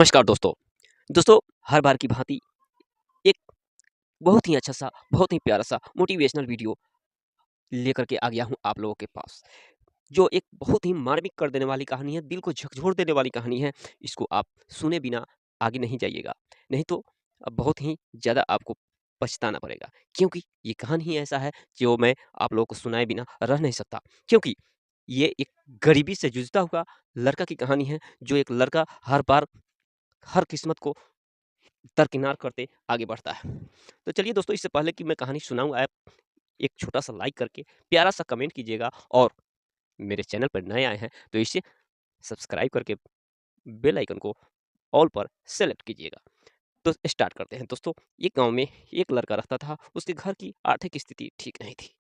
नमस्कार दोस्तों। दोस्तों, हर बार की भांति एक बहुत ही अच्छा सा, बहुत ही प्यारा सा मोटिवेशनल वीडियो लेकर के आ गया हूँ आप लोगों के पास, जो एक बहुत ही मार्मिक कर देने वाली कहानी है, दिल को झकझोर देने वाली कहानी है। इसको आप सुने बिना आगे नहीं जाइएगा, नहीं तो बहुत ही ज़्यादा आपको पछताना पड़ेगा, क्योंकि ये कहानी ही ऐसा है जो मैं आप लोगों को सुनाए बिना रह नहीं सकता। क्योंकि ये एक गरीबी से जूझता हुआ लड़का की कहानी है, जो एक लड़का हर बार हर किस्मत को दरकिनार करते आगे बढ़ता है। तो चलिए दोस्तों, इससे पहले कि मैं कहानी सुनाऊँ, आप एक छोटा-सा लाइक करके प्यारा-सा कमेंट कीजिएगा, और मेरे चैनल पर नए आए हैं तो इसे सब्सक्राइब करके बेल आइकन को ऑल पर सेलेक्ट कीजिएगा। तो स्टार्ट करते हैं दोस्तों। एक गाँव में एक लड़का रहता था, उसके घर की आर्थिक स्थिति ठीक नहीं थी।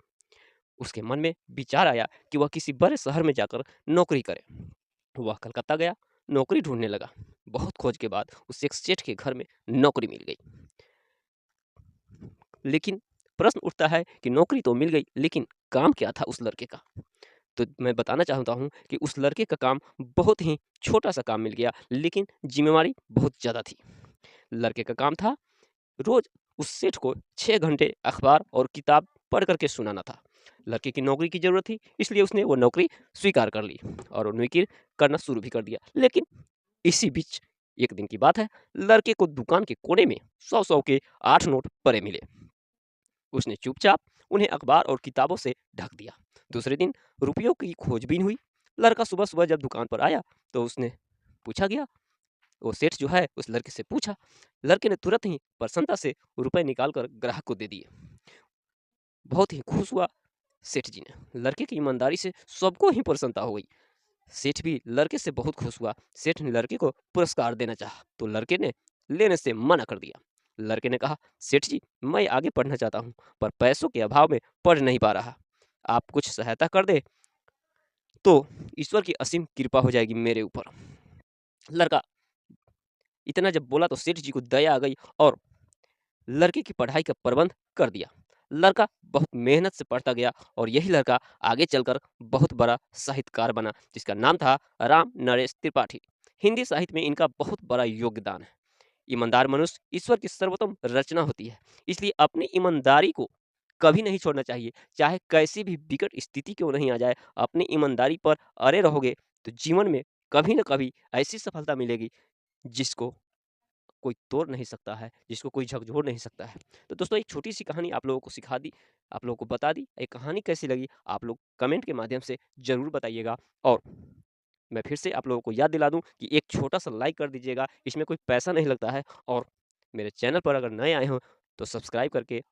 उसके मन में विचार आया कि वह किसी बड़े शहर में जाकर नौकरी करे। वह कलकत्ता गया, नौकरी ढूँढने लगा। बहुत खोज के बाद उसे एक सेठ के घर में नौकरी मिल गई। लेकिन प्रश्न उठता है कि नौकरी तो मिल गई, लेकिन काम क्या था उस लड़के का? तो मैं बताना चाहता हूँ कि उस लड़के का काम बहुत ही छोटा-सा काम मिल गया, लेकिन ज़िम्मेवारी बहुत ज़्यादा थी। लड़के का काम था रोज़ उस सेठ को 6 घंटे अखबार और किताब पढ़ कर के सुनाना था। लड़के की नौकरी की ज़रूरत थी, इसलिए उसने वो नौकरी स्वीकार कर ली और वो नौकरी करना शुरू भी कर दिया। लेकिन इसी बीच एक दिन की बात है, लड़के को दुकान के कोने में 100-100 के 8 नोट पड़े मिले। उसने चुपचाप उन्हें अखबार और किताबों से ढक दिया। दूसरे दिन रुपयों की खोजबीन हुई। लड़का सुबह-सुबह जब दुकान पर आया तो उसने पूछा गया, वो सेठ जो है उस लड़के से पूछा। लड़के ने तुरंत ही प्रसन्नता से रुपए निकाल कर ग्राहक को दे दिए। बहुत ही खुश हुआ सेठ जी ने। लड़के की ईमानदारी से सबको ही प्रसन्नता हो गई। सेठ भी लड़के से बहुत खुश हुआ। सेठ ने लड़के को पुरस्कार देना चाहा तो लड़के ने लेने से मना कर दिया। लड़के ने कहा, सेठ जी, मैं आगे पढ़ना चाहता हूँ, पर पैसों के अभाव में पढ़ नहीं पा रहा। आप कुछ सहायता कर दे तो ईश्वर की असीम कृपा हो जाएगी मेरे ऊपर। लड़का इतना जब बोला तो सेठ जी को दया आ गई और लड़के की पढ़ाई का प्रबंध कर दिया। लड़का बहुत मेहनत से पढ़ता गया और यही लड़का आगे चलकर बहुत बड़ा साहित्यकार बना, जिसका नाम था राम नरेश त्रिपाठी। हिंदी साहित्य में इनका बहुत बड़ा योगदान है। ईमानदार मनुष्य ईश्वर की सर्वोत्तम रचना होती है, इसलिए अपनी ईमानदारी को कभी नहीं छोड़ना चाहिए। चाहे कैसी भी विकट स्थिति क्यों नहीं आ जाए, अपनी ईमानदारी पर अड़े रहोगे तो जीवन में कभी न कभी ऐसी सफलता मिलेगी जिसको कोई तोड़ नहीं सकता है, जिसको कोई झकझोर नहीं सकता है। तो दोस्तों, एक छोटी-सी कहानी आप लोगों को सिखा दी, आप लोगों को बता दी। ये कहानी कैसी लगी आप लोग कमेंट के माध्यम से ज़रूर बताइएगा, और मैं फिर से आप लोगों को याद दिला दूँ कि एक छोटा-सा लाइक कर दीजिएगा, इसमें कोई पैसा नहीं लगता है, और मेरे चैनल पर अगर नए आए हों तो सब्सक्राइब करके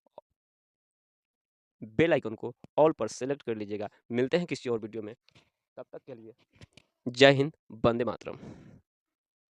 बेल आइकन को ऑल पर सेलेक्ट कर लीजिएगा। मिलते हैं किसी और वीडियो में, तब तक के लिए जय हिंद, वंदे मातरम।